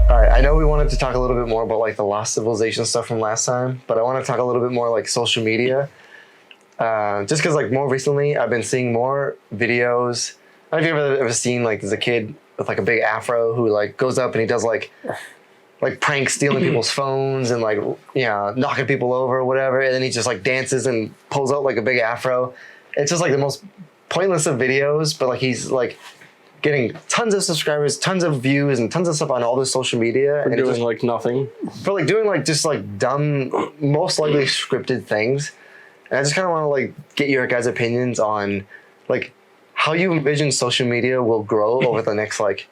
All right, I know we wanted to talk a little bit more about like the lost civilization stuff from last time, but I want to talk a little bit more like social media. Just because like more recently, I've been seeing more videos. I don't know if you've ever seen like there's a kid with like a big afro who like goes up and he does like pranks, stealing people's phones and like, you know, knocking people over or whatever, and then he just like dances and pulls out like a big afro. It's just like the most pointless of videos, but like he's like getting tons of subscribers, tons of views, and tons of stuff on all this social media. For and doing just, like nothing. For like doing like just like dumb, most likely scripted things. And I just kind of want to like get your guys' opinions on like how you envision social media will grow over the next like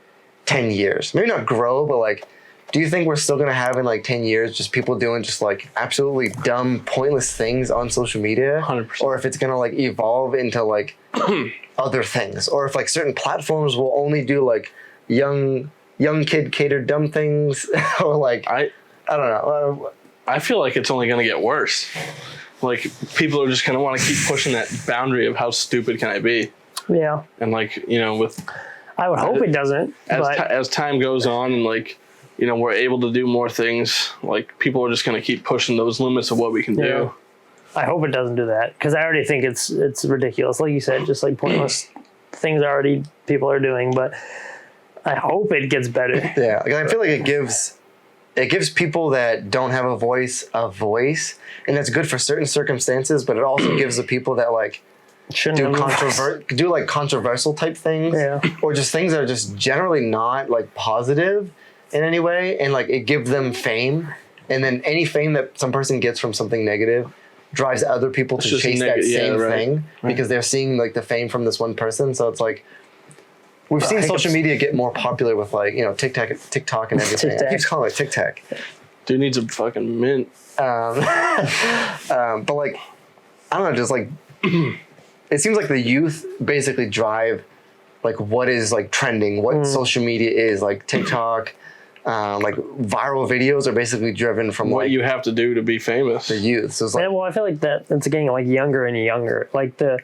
10 years. Maybe not grow, but like, do you think we're still going to have in like 10 years just people doing just like absolutely dumb, pointless things on social media? 100%. Or if it's going to like evolve into like other things? Or if like certain platforms will only do like young kid catered dumb things? Or like, I don't know. I feel like it's only going to get worse. Like people are just going to want to keep pushing that boundary of how stupid can I be? Yeah. And like, you know, with... I would hope it doesn't. As time goes on and like, you know, we're able to do more things, like people are just going to keep pushing those limits of what we can do. I hope it doesn't do that because I already think it's ridiculous. Like you said, just like pointless things already people are doing, but I hope it gets better. Yeah. Like, I feel like it gives people that don't have a voice, and that's good for certain circumstances, but it also gives the people that like do like controversial type things, or just things that are just generally not like positive in any way, and like it gives them fame, and then any fame that some person gets from something negative drives other people to chase that same thing because they're seeing like the fame from this one person. So it's like we've seen social media get more popular with like, you know, TikTok and everything. I keep calling it TikTok. Dude needs a fucking mint. But like, I don't know, just like it seems like the youth basically drive like what is like trending, what social media is, like TikTok, like viral videos are basically driven from what like you have to do to be famous. The youth. So it's like, well, I feel like it's getting like younger and younger. Like the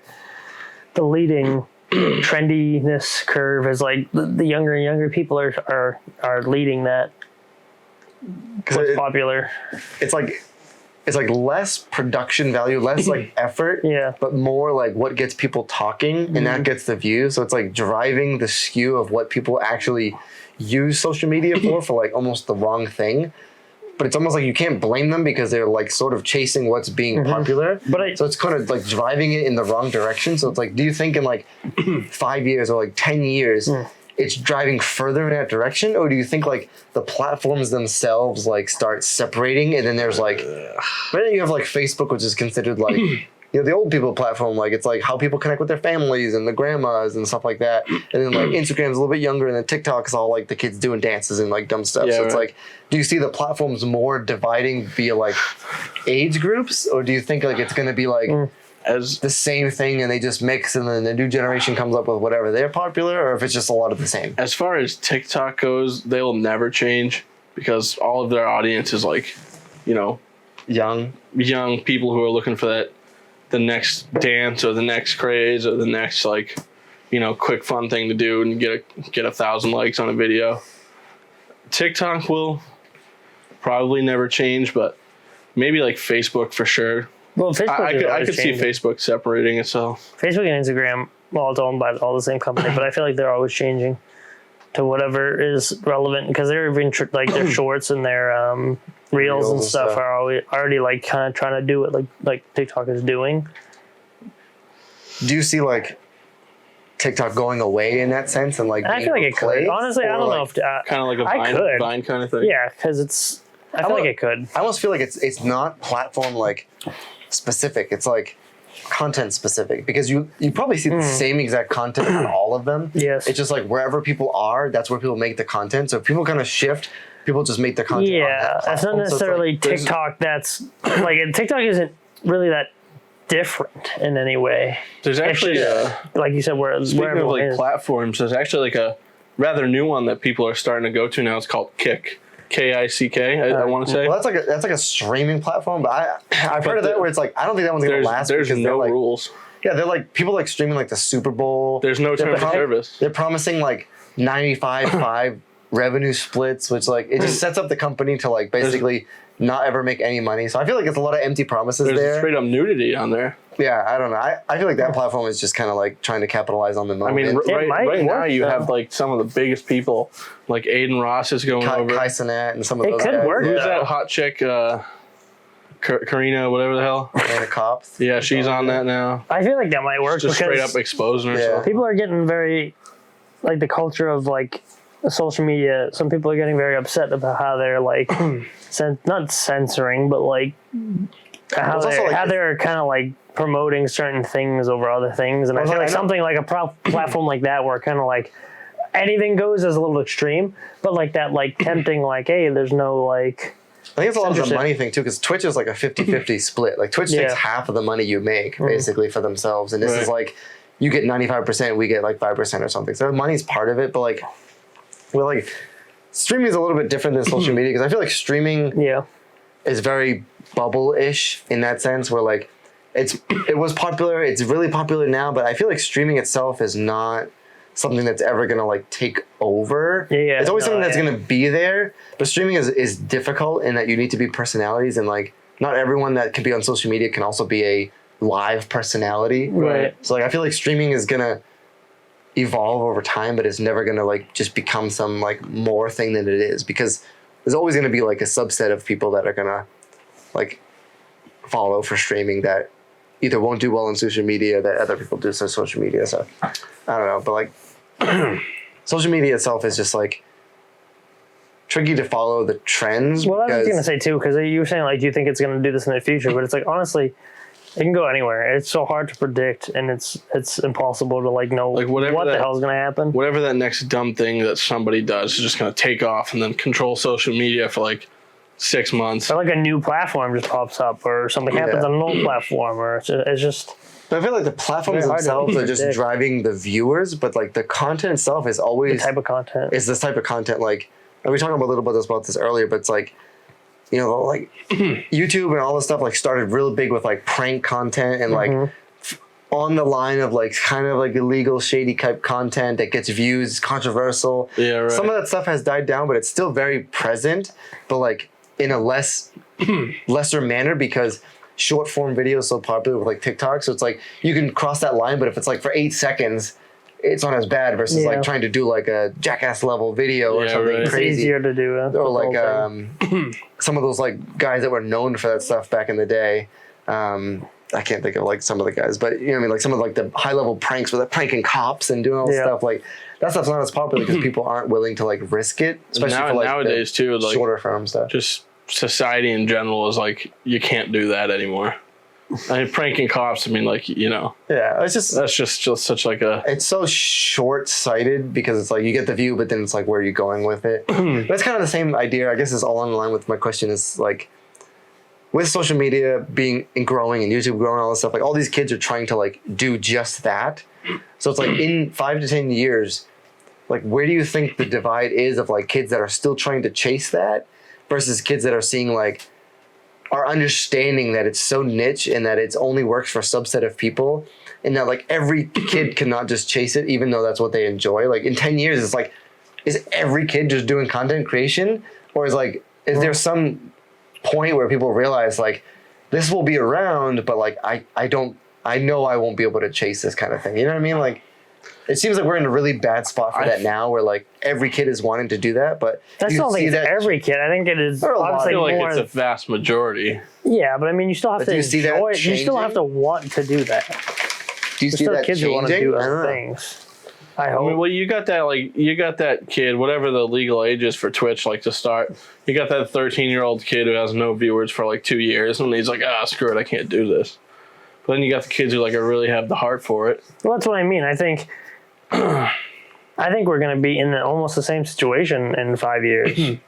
leading trendiness curve is like the younger and younger people are leading that. What's popular? It's like less production value, less like effort, but more like what gets people talking, and that gets the views. So it's like driving the skew of what people actually use social media for like almost the wrong thing. But it's almost like you can't blame them because they're like sort of chasing what's being popular. So it's kind of like driving it in the wrong direction. So it's like, do you think in like 5 years or like 10 years, it's driving further in that direction? Or do you think like the platforms themselves like start separating, and then there's like, but then you have like Facebook, which is considered like, you know, the old people platform, like it's like how people connect with their families and the grandmas and stuff like that. And then like Instagram's a little bit younger, and then TikTok's all like the kids doing dances and like dumb stuff. So it's like, do you see the platforms more dividing via like age groups, or do you think like it's going to be like as the same thing and they just mix, and then the new generation comes up with whatever they're popular, or if it's just a lot of the same? As far as TikTok goes, they will never change because all of their audience is like, you know, young people who are looking for the next dance or the next craze or the next like, you know, quick fun thing to do and get 1,000 likes on a video. TikTok will probably never change, but maybe like Facebook for sure. Well, Facebook I could see Facebook separating itself. Facebook and Instagram, well, it's owned by all the same company, but I feel like they're always changing to whatever is relevant because they're even like their shorts and their reels and stuff are already like kind of trying to do it like TikTok is doing. Do you see like TikTok going away in that sense and like? I feel like it could. Honestly, I don't know if kind of like a Vine kind of thing. Yeah, because I feel like it could. I almost feel like it's not platform like specific. It's like content specific because you probably see the same exact content on all of them. Yes. It's just like wherever people are, that's where people make the content. So if people kind of shift, people just make the content. Yeah, that's not necessarily TikTok. That's like TikTok isn't really that different in any way. There's actually like you said, speaking of like platforms, there's actually like a rather new one that people are starting to go to now. It's called Kick. K-I-C-K, I want to say. Well, that's like a streaming platform, but I've heard of that where it's like I don't think that one's gonna last. There's no rules. Yeah, they're like people streaming like the Super Bowl. There's no terms of service. They're promising like 95.5 revenue splits, which like it just sets up the company to like basically not ever make any money. So I feel like it's a lot of empty promises There's there. straight up nudity on there. Yeah, I don't know. I feel like that platform is just kind of like trying to capitalize on the moment. I mean, right now you though. have like some of the biggest people, like Aiden Ross is going over. Kai Cenat and some of It those could guys. work. Who's Yeah. that hot chick? Karina, whatever the hell. And the cops. Yeah, she's on that now. I feel like that might work Just straight because up exposing Yeah. herself. people are getting very, like the culture of like social media. Some people are getting very upset about how they're like, not censoring, but like how It's also, like, how they're kind of like promoting certain things over other things. And I feel like something like a platform like that, where kind of like anything goes, is a little extreme, but like that, like tempting, like, hey, there's no like. I think it's a lot of the Censorship. money thing too, because Twitch is like a 50-50 split. Like Twitch takes half of the money you make basically for themselves, and this is like you get 95%, we get like 5% or something. So the money's part of it, but like, well, like streaming is a little bit different than social media, because I feel like streaming is very bubble-ish in that sense, where like it was popular, it's really popular now, but I feel like streaming itself is not something that's ever gonna like take over. It's always something that's gonna be there, but streaming is difficult in that you need to be personalities, and like not everyone that can be on social media can also be a live personality. Right. So like I feel like streaming is gonna evolve over time, but it's never gonna like just become some like more thing than it is, because there's always gonna be like a subset of people that are gonna like follow for streaming that either won't do well on social media that other people do on social media. So I don't know, but like social media itself is just like tricky to follow the trends. Well, I was gonna say too, because you were saying like, do you think it's gonna do this in the future? But it's like, honestly, it can go anywhere. It's so hard to predict, and it's impossible to like know Like what the hell is gonna happen. Whatever that next dumb thing that somebody does is just going to take off and then control social media for like 6 months. Or like a new platform just pops up, or something happens on an old platform, or it's just. But I feel like the platforms themselves are just driving the viewers, but like the content itself is always The type of content. It's this type of content. Like, and we talked about a little bit about this earlier, but it's like, you know, like YouTube and all this stuff like started real big with like prank content and like on the line of like kind of like illegal shady type content that gets views, controversial. Yeah, right. Some of that stuff has died down, but it's still very present, but like in a lesser manner, because short form video is so popular with like TikTok. So it's like you can cross that line, but if it's like for 8 seconds, it's not as bad versus like trying to do like a Jackass level video or something crazy. It's easier to do. Or like some of those like guys that were known for that stuff back in the day. I can't think of like some of the guys, but you know what I mean? Like some of like the high level pranks with like pranking cops and doing all this stuff. Like that stuff's not as popular because people aren't willing to like risk it, especially for like nowadays too, like shorter form stuff. Just society in general is like, you can't do that anymore. I mean, pranking cops, I mean, like, you know. Yeah, it's just... That's just such like a... It's so short-sighted because it's like you get the view, but then it's like, where are you going with it? But it's kind of the same idea. I guess it's all in line with my question is like, with social media being and growing and YouTube growing and all this stuff, like all these kids are trying to like do just that. So it's like in 5 to 10 years, like where do you think the divide is of like kids that are still trying to chase that versus kids that are seeing like, are understanding that it's so niche and that it's only works for a subset of people, and that like every kid cannot just chase it even though that's what they enjoy. Like in 10 years, it's like, is every kid just doing content creation? Or is there some point where people realize like this will be around, but like I know I won't be able to chase this kind of thing. You know what I mean? Like it seems like we're in a really bad spot for that now, where like every kid is wanting to do that, but that's not like every kid. I think it is. I feel like it's a vast majority. Yeah, but I mean, you still have to enjoy it. You still have to want to do that. Do you see that kids who want to do other things? I hope. I mean, well, you got that kid, whatever the legal age is for Twitch, like to start. You got that 13-year-old kid who has no viewers for like 2 years, and he's like, screw it, I can't do this. But then you got the kids who like really have the heart for it. Well, that's what I mean. I think we're going to be in almost the same situation in 5 years,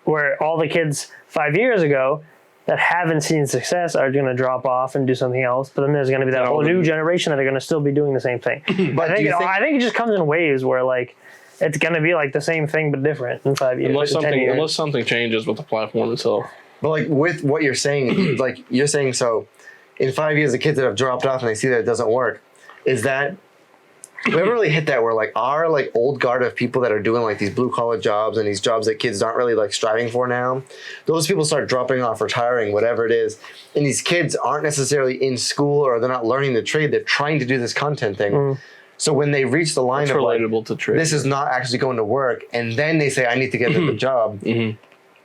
where all the kids 5 years ago that haven't seen success are going to drop off and do something else. But then there's going to be that whole new generation that are going to still be doing the same thing. But I think it just comes in waves where like it's going to be like the same thing but different in 5 years. Unless something changes with the platform itself. But like with what you're saying, like you're saying, so in 5 years, the kids that have dropped off and they see that it doesn't work, is that we haven't really hit that where like our like old guard of people that are doing like these blue collar jobs and these jobs that kids aren't really like striving for now. Those people start dropping off, retiring, whatever it is, and these kids aren't necessarily in school or they're not learning the trade. They're trying to do this content thing. So when they reach the line of like, relatable to trade. This is not actually going to work, and then they say I need to get another job.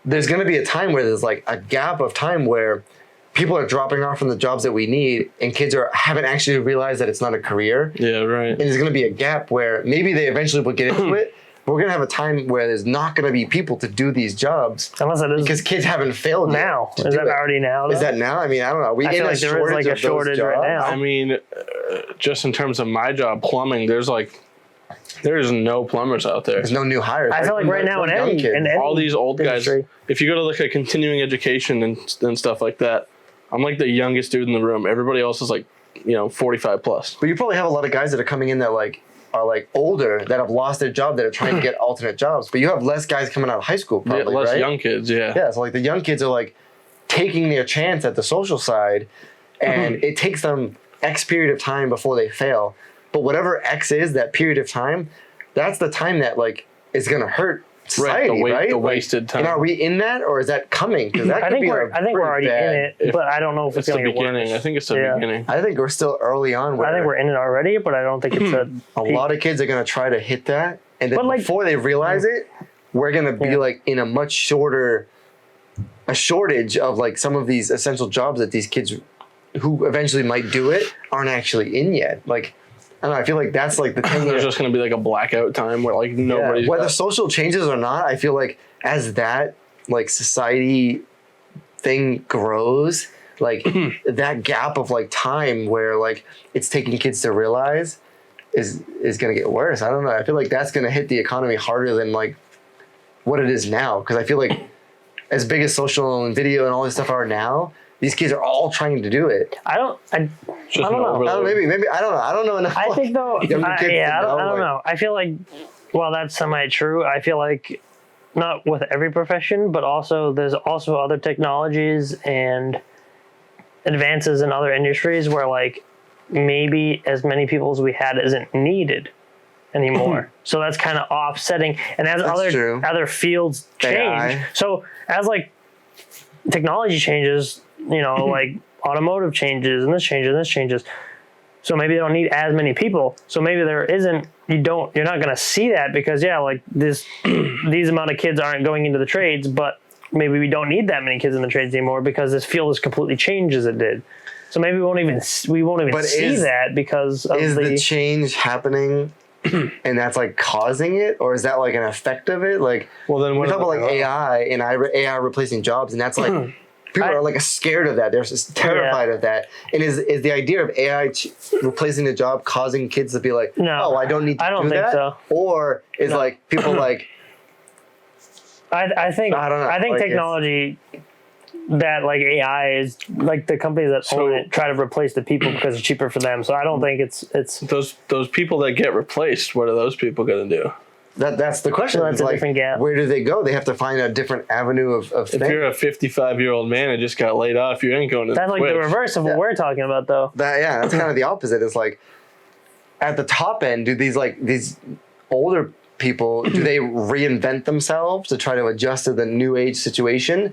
There's going to be a time where there's like a gap of time where people are dropping off from the jobs that we need, and kids haven't actually realized that it's not a career. Yeah, right. And there's going to be a gap where maybe they eventually will get into it, but we're going to have a time where there's not going to be people to do these jobs. Unless it is because kids haven't failed now. Yet Is that already now? Though? Is that now? I mean, I don't know. I feel like there is like a shortage right now. I mean, just in terms of my job, plumbing, there's no plumbers out there. There's no new hires. I feel like right now in any all these old industry. guys, if you go to like a continuing education and stuff like that, I'm like the youngest dude in the room. Everybody else is like, 45 plus. But you probably have a lot of guys that are coming in that like are like older that have lost their job that are trying to get alternate jobs. But you have less guys coming out of high school, probably, less right? young kids, yeah. Yeah, so like the young kids are like taking their chance at the social side, and it takes them X period of time before they fail. But whatever X is, that period of time, that's the time that like is gonna hurt society, right? The wasted time. And are we in that, or is that coming? Because that could be I think we're already in it, but I don't know if it's the going to get beginning. worse. I think it's the beginning. I think we're still early on. I think we're in it already, but I don't think it's a lot of kids are gonna try to hit that, and then before they realize it, we're gonna be like in a much shortage of like some of these essential jobs that these kids who eventually might do it aren't actually in yet. Like, I don't know, I feel like that's like the thing. There's just going to be like a blackout time where like nobody's... Whether social changes or not, I feel like as that like society thing grows, like that gap of like time where like it's taking kids to realize is going to get worse. I don't know. I feel like that's going to hit the economy harder than like what it is now. Because I feel like as big as social and video and all this stuff are now, these kids are all trying to do it. I don't know. Maybe I don't know. I don't know enough. I think though, I don't know. I feel like while that's semi-true, I feel like not with every profession, but also there's also other technologies and advances in other industries where like maybe as many people as we had isn't needed anymore. So that's kind of offsetting. And as other fields change, AI. So as like technology changes, like automotive changes and this changes and this changes. So maybe they don't need as many people. So maybe there isn't, you're not going to see that because like these amount of kids aren't going into the trades, but maybe we don't need that many kids in the trades anymore because this field has completely changed as it did. So maybe we won't even see that because of the change happening and that's like causing it, or is that like an effect of it? Like, well, then we talk about like AI and AI replacing jobs, and that's like people are like scared of that. They're just terrified of that. And is the idea of AI replacing the job causing kids to be like, no, I don't need to do that? So. Or is like people like, I think I don't know. I think like technology that like AI is like the companies that own it try to replace the people because it's cheaper for them. So I don't think it's those people that get replaced. What are those people going to do? That's the question. So that's a different gap. Where do they go? They have to find a different avenue of If you're a 55-year-old man and just got laid off, you ain't going to. That's like the reverse of what we're talking about, though. That's kind of the opposite. It's like at the top end, do these older people do they reinvent themselves to try to adjust to the new age situation?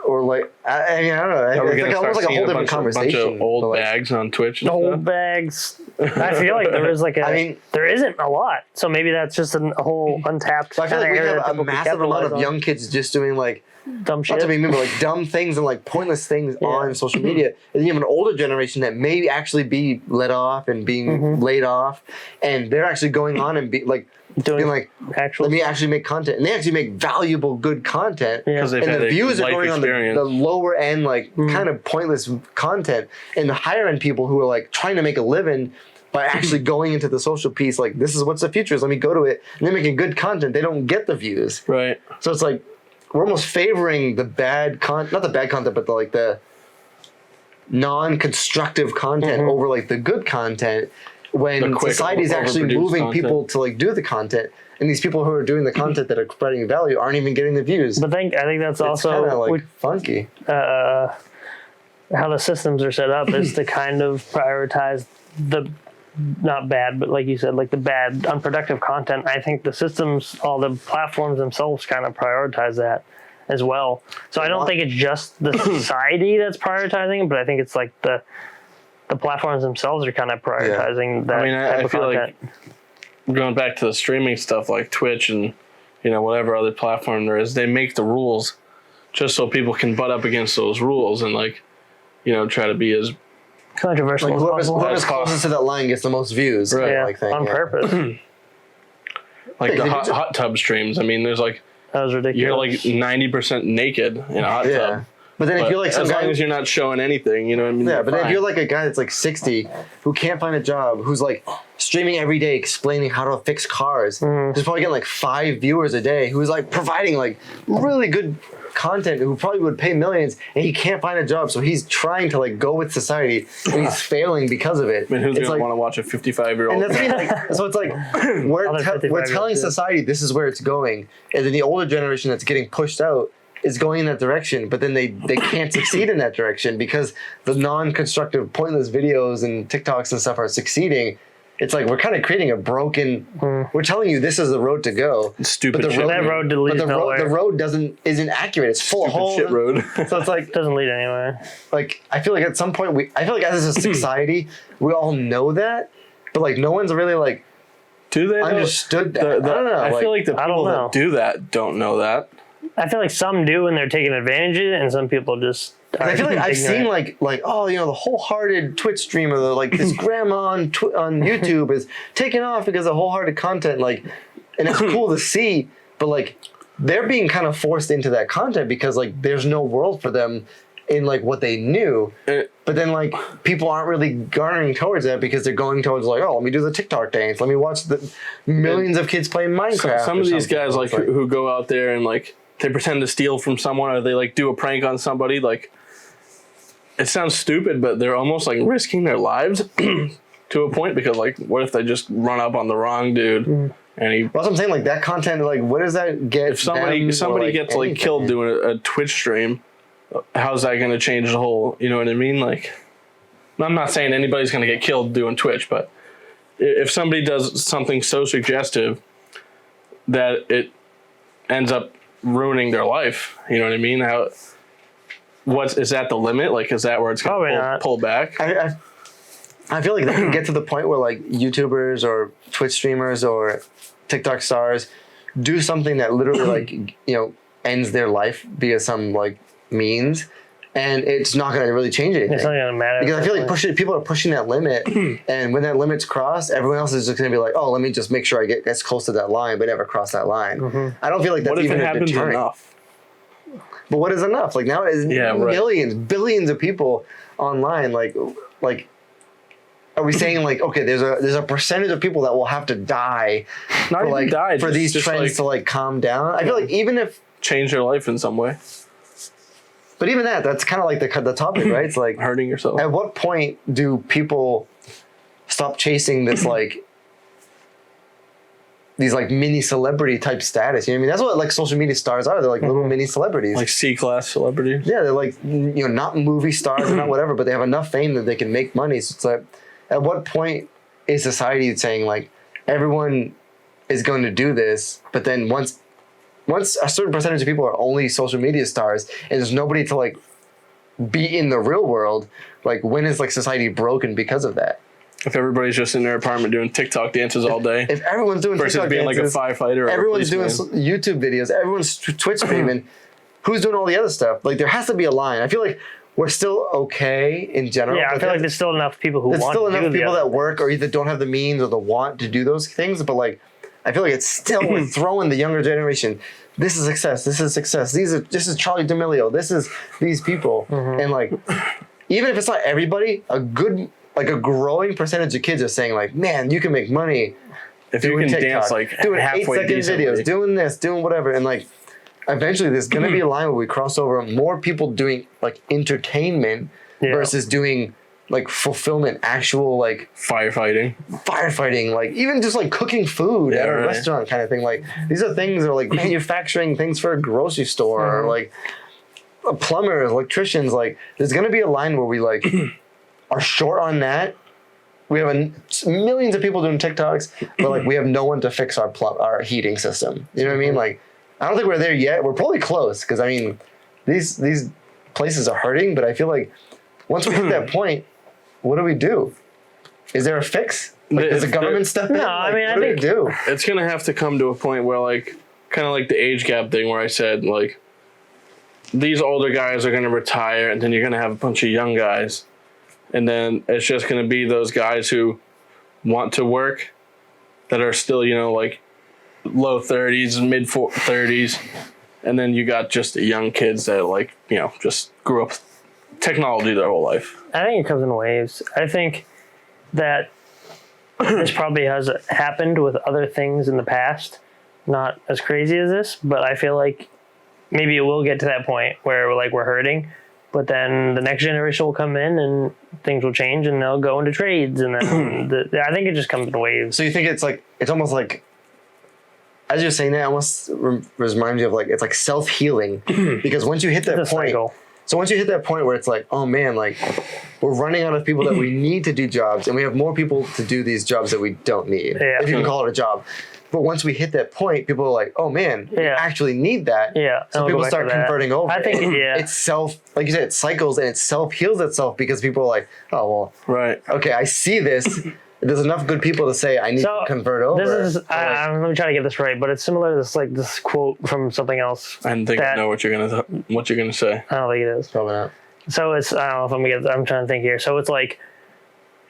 Or like, I mean, I don't know. It's like almost like a whole different conversation. A bunch of old bags on Twitch. And old bags. I feel like there is like there isn't a lot. So maybe that's just a whole untapped. So I feel like we have a massive amount of young kids just doing like dumb shit. Not to be mean, but like dumb things and like pointless things on social media. And then you have an older generation that may actually be let off and being laid off, and they're actually going on and being like let me actually make content, and they actually make valuable, good content. Yeah. And the views are going on the lower end, like kind of pointless content, and the higher end people who are like trying to make a living by actually going into the social piece. Like, this is what's the future is. Let me go to it, and they're making good content. They don't get the views, right? So it's like we're almost favoring the bad content, not the bad content, but the non-constructive content over like the good content. When society is actually moving people to like do the content, and these people who are doing the content that are spreading value aren't even getting the views. But I think that's also like funky. How the systems are set up is to kind of prioritize the not bad, but like you said, like the bad, unproductive content. I think the systems, all the platforms themselves kind of prioritize that as well. So I don't think it's just the society that's prioritizing it, but I think it's like the platforms themselves are kind of prioritizing that type of feel content. like going back to the streaming stuff like Twitch and, you know, whatever other platform there is, they make the rules just so people can butt up against those rules and, like, you know, try to be as controversial like as possible. whoever's closest to that line gets the most views. Right. Yeah, like thing, on purpose. like the hot tub streams. I mean, there's like, That was ridiculous. you're like 90% naked in a hot tub. But then if you're like some as guy, long as you're not showing anything, you know what I mean? yeah, you're but then if fine. you're like a guy that's like 60 who can't find a job, who's like streaming every day explaining how to fix cars, who's probably getting like 5 viewers a day, who's like providing like really good content, who probably would pay millions, and he can't find a job, so he's trying to like go with society and he's failing because of it. I mean, who's It's going to like, want to watch a 55-year-old? and that's like, so it's like we're Other we're 55-year-olds, telling yeah. society this is where it's going, and then the older generation that's getting pushed out is going in that direction, but then they can't succeed in that direction because the non-constructive, pointless videos and TikToks and stuff are succeeding. It's like we're kind of creating a broken. We're telling you this is the road to go. Stupid but the shit. that road but leads nowhere. the road isn't accurate. It's full of holes. Shit road. So it's like Doesn't lead anywhere. I feel like at some point I feel like as a society we all know that, but like no one's really like Do they understood that. I don't know. I feel like the I don't people know. that do that don't know that. I feel like some do and they're taking advantage of it, and some people just. I feel like I've seen ignorant. like oh, you know, the wholehearted Twitch streamer, like this grandma on YouTube is taking off because of wholehearted content, like, and it's cool to see, but like they're being kind of forced into that content because like there's no world for them in like what they knew, but then like people aren't really garnering towards that because they're going towards like, oh, let me do the TikTok dance, let me watch the millions of kids playing Minecraft. Some of these guys like It's who go out there and like they pretend to steal from someone or they like do a prank on somebody, like it sounds stupid, but they're almost like risking their lives to a point because like what if they just run up on the wrong dude and he Well, that's what I'm saying, like that content, like what does that get? if somebody gets like killed doing a Twitch stream, how's that going to change the whole, you know what I mean? Like, I'm not saying anybody's going to get killed doing Twitch, but if somebody does something so suggestive that it ends up ruining their life, you know what I mean? Is that the limit? Like, is that where it's going to pull back? I feel like that can get to the point where like YouTubers or Twitch streamers or TikTok stars do something that literally like, you know, ends their life via some like means, and it's not going to really change anything. It's not going to matter. Because I feel like people are pushing that limit, and when that limit's crossed, everyone else is just going to be like, oh, let me just make sure I get as close to that line, but never cross that line. I don't feel like that's What if even it a happens deterrent. enough? But what is enough? Like now, it's millions, billions of people online. Like, are we saying like, okay, there's a percentage of people that will have to die Not for even like die, for these just trends like to like calm down? I feel like even if, change their life in some way, but even that's kind of like the topic, right? It's like hurting yourself. at what point do people stop chasing this like these like mini celebrity type status? You know what I mean? That's what like social media stars are. They're like little mini celebrities. Like C-class celebrities. Yeah, they're like, you know, not movie stars, they're not whatever, but they have enough fame that they can make money. So it's like, at what point is society saying like everyone is going to do this, but then once a certain percentage of people are only social media stars and there's nobody to like be in the real world, like when is like society broken because of that? If everybody's just in their apartment doing TikTok dances all day, If everyone's doing versus TikTok being dances, like a firefighter, or everyone's a doing policeman. YouTube videos, everyone's Twitch streaming, who's doing all the other stuff? Like there has to be a line. I feel like we're still okay in general. Yeah, I feel like there's still enough people who there's want still to do enough people the that work or either don't have the means or the want to do those things, but like I feel like it's still we're throwing the younger generation. This is success. This is success. This is Charlie D'Amelio. This is these people. And like, even if it's not everybody, a growing percentage of kids are saying like, man, you can make money if you doing can TikTok, dance like doing halfway 8-second decently. videos, doing this, doing whatever, and like, eventually there's gonna be a line where we cross over more people doing like entertainment versus doing like fulfillment, actual like firefighting, like even just like cooking food at a restaurant kind of thing. Like these are things that are like manufacturing things for a grocery store or like plumbers, electricians. Like there's gonna be a line where we like are short on that, we have millions of people doing TikToks, but like we have no one to fix our heating system. You know what I mean? Like, I don't think we're there yet. We're probably close because I mean, these places are hurting, but I feel like once we hit that point, what do we do? Is there a fix? Like, does the government step in? No, Like, I mean, I what think do we do? It's gonna have to come to a point where like kind of like the age gap thing where I said like these older guys are gonna retire and then you're gonna have a bunch of young guys, and then it's just gonna be those guys who want to work that are still, you know, like low 30s, mid 30s, and then you got just the young kids that like, you know, just grew up with technology their whole life. I think it comes in waves. I think that this probably has happened with other things in the past, not as crazy as this, but I feel like maybe it will get to that point where we're hurting, but then the next generation will come in and things will change and they'll go into trades, and then I think it just comes in waves. So you think it's almost like, as you're saying that, almost reminds you of like, it's like self-healing because once you hit that point, cycle. So once you hit that point where it's like, oh man, like we're running out of people that we need to do jobs, and we have more people to do these jobs that we don't need, if you can call it a job. But once we hit that point, people are like, oh man, we actually need that. Yeah. So people start converting over. I think, it's like you said, it cycles and it self-heals itself because people are like, oh, well, right. Okay, I see this. There's enough good people to say I need to convert over. This is, let me try to get this right, but it's similar to this quote from something else. I didn't think I know what you're gonna say. I don't think it is. Probably not. So it's, I don't know if I'm trying to think here. So it's like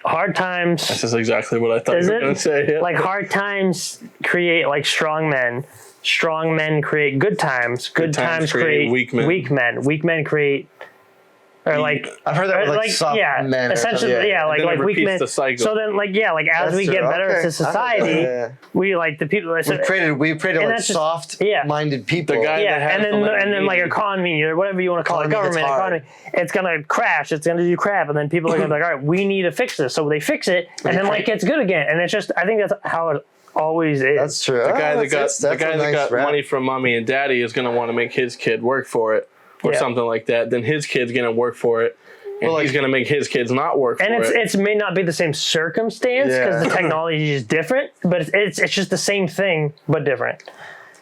hard times. This is exactly what I thought you were gonna say. Yeah. Like hard times create like strong men. Strong men create good times. Good times create weak men. Weak men create. Or like I've heard that with like soft men. Essentially, like weak men. The cycle. So then, as we get better as a society, we like the people. We've created like soft-minded people. The guy that and then like economy or whatever you want to call it, government economy, it's gonna crash. It's gonna do crap, and then people are gonna be like, all right, we need to fix this. So they fix it, and then like it's good again. And it's just, I think that's how it always is. That's true. The guy that got money from mommy and daddy is gonna want to make his kid work for it. Or something like that, then his kid's gonna work for it, and he's gonna make his kids not work for it. And it may not be the same circumstance because the technology is different, but it's just the same thing but different.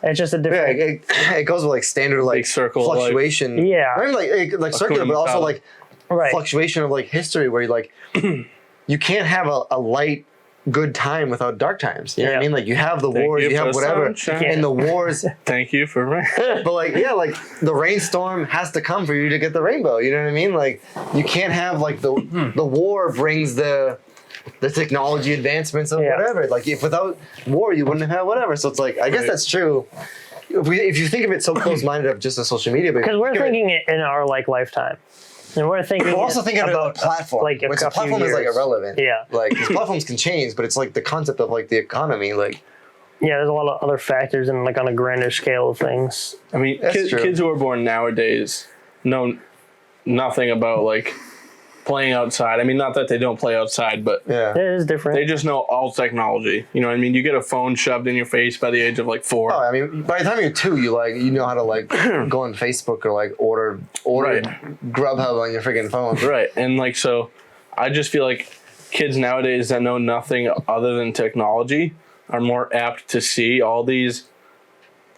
It's just a different. Yeah, it goes with like standard like circle fluctuation. Yeah, not even like circular, but also like fluctuation of like history, where you like you can't have a light good time without dark times. You know what I mean? Like you have the wars, you have whatever, and the wars. Thank you for rain. But like like the rainstorm has to come for you to get the rainbow. You know what I mean? Like you can't have like the war brings the technology advancements of whatever. Like if without war you wouldn't have whatever. So it's like I guess that's true. If you think of it so close-minded of just the social media, because we're thinking it in our like lifetime. And we're thinking. We're also thinking about platform. Like which the platform is like irrelevant. Yeah. Like these platforms can change, but it's like the concept of like the economy. Like. Yeah, there's a lot of other factors and like on a grander scale of things. I mean, kids who are born nowadays know nothing about like playing outside. I mean, not that they don't play outside, but it is different. They just know all technology. You know what I mean? You get a phone shoved in your face by the age of like 4. Oh, I mean, by the time you're 2, you know how to like go on Facebook or like order Grubhub on your freaking phone. Right, and like so, I just feel like kids nowadays that know nothing other than technology are more apt to see all these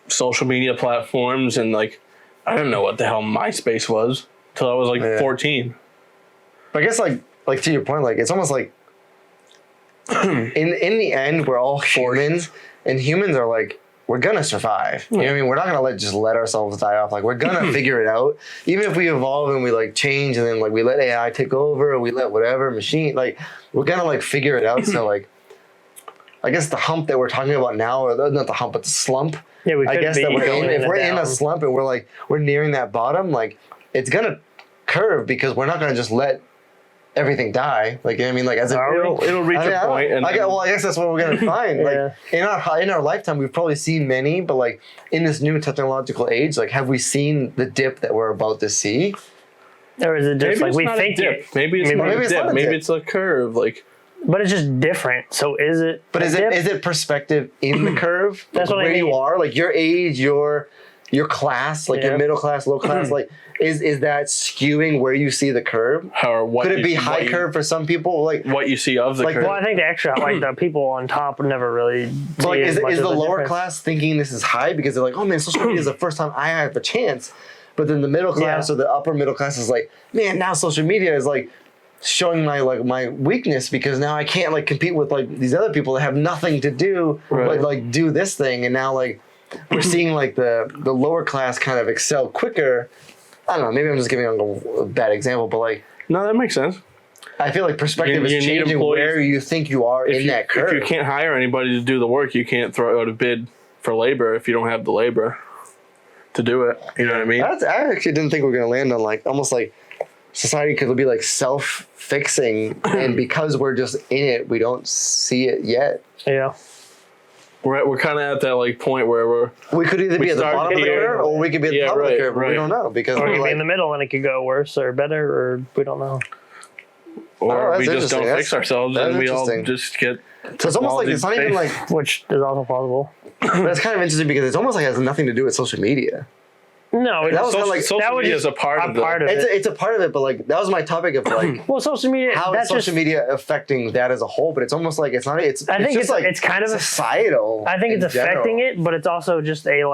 social media platforms, and like I don't know what the hell MySpace was till I was like 14. But I guess like to your point, like it's almost like in the end we're all humans, and humans are like we're gonna survive. You know what I mean? We're not gonna just let ourselves die off. Like we're gonna figure it out. Even if we evolve and we like change, and then like we let AI take over, or we let whatever machine, like we're gonna like figure it out. So like I guess the hump that we're talking about now, or not the hump, but the slump. Yeah, we could I guess be that we're in. If we're down. in a slump and we're nearing that bottom, like it's gonna curve because we're not gonna just let everything die. Like you know what I mean? Like as it'll reach a point. And I guess that's what we're gonna find. Like in our lifetime, we've probably seen many, but like in this new technological age, like have we seen the dip that we're about to see? Or is it just maybe like we think it? Maybe it's not a dip. Maybe it's a curve. Like. But it's just different. So is it? But is it perspective in the curve? That's what I mean. Where you are, like your age, your your class, like your middle class, low class, like is that skewing where you see the curve? Or what Could it be high curve for some people? Like what you see of the curve? Well, I think the extra, like the people on top would never really. But like, is the lower difference. class thinking this is high because they're like, oh man, social media is the first time I have a chance. But then the middle class or the upper middle class is like, man, now social media is like showing my weakness because now I can't like compete with like these other people that have nothing to do but like do this thing, and now like we're seeing like the lower class kind of excel quicker. I don't know, maybe I'm just giving a bad example, but like no, that makes sense. I feel like perspective is changing where you think you are in that curve. If you can't hire anybody to do the work, you can't throw out a bid for labor if you don't have the labor to do it. You know what I mean? I actually didn't think we were going to land on like almost like society could be like self-fixing, and because we're just in it, we don't see it yet. Yeah. We're kind of at that like point where we could either be at the bottom of the curve or we could be at the top of the curve. But we don't know because or we we're could like, be in the middle and it could go worse or better, or we don't know. Or we just don't fix ourselves and we all just get. So it's almost like it's not even like, which is also possible. But it's kind of interesting because it's almost like it has nothing to do with social media. No, that was kind of like social media is a part of it. It's a part of it, but like that was my topic of like, well, social media. How is social media affecting that as a whole? But it's almost like it's not. I think it's like it's kind of societal. I think it's affecting it, but it's also just a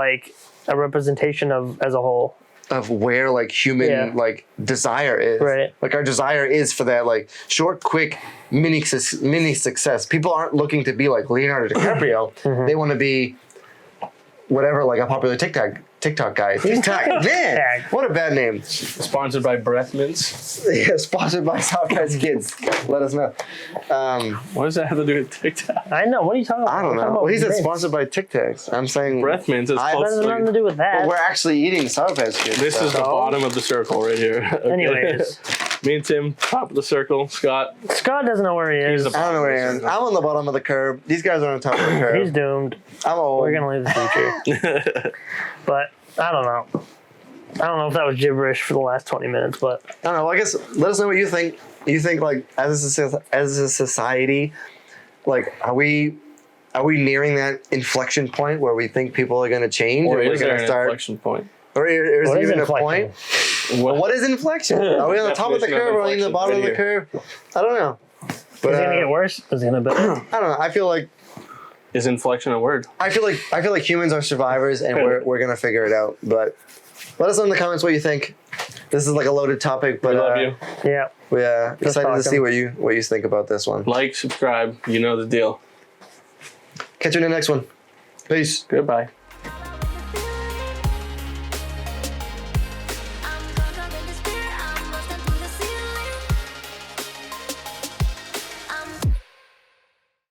representation of as a whole of where like human like desire is. Right. Like our desire is for that like short, quick, mini success. People aren't looking to be like Leonardo DiCaprio. They want to be whatever, like a popular TikTok guy. TikTok, man, what a bad name. Sponsored by Breath Mints. Yeah, sponsored by Southwest Kids. Let us know. What does that have to do with TikTok? I know. What are you talking about? I don't know. Well, he said sponsored by Tic Tacs. I'm saying Breath Mints is close. That has nothing to do with that. But we're actually eating Southwest Kids. This is the bottom of the circle right here. Okay. Anyways. Me and Tim, top of the circle. Scott doesn't know where he is. I don't know where he is. I'm on the bottom of the curve. These guys are on top of the curve. He's doomed. I'm old. We're gonna leave the future. But I don't know. I don't know if that was gibberish for the last 20 minutes, but I don't know. Well, I guess let us know what you think. You think like as a society, like are we nearing that inflection point where we think people are going to change, or we're is there going to an start inflection point? Or is there even a inflection? point? What is inflection? Are we on the top of the curve or are we on the bottom of the curve? I don't know. But, is it gonna get worse? Is it gonna be better? I don't know. I feel like is inflection a word? I feel like humans are survivors and we're gonna figure it out. But let us know in the comments what you think. This is like a loaded topic, but we love you. Yeah. We're excited to see what you think about this one. Like, subscribe, you know the deal. Catch you in the next one. Peace. Goodbye.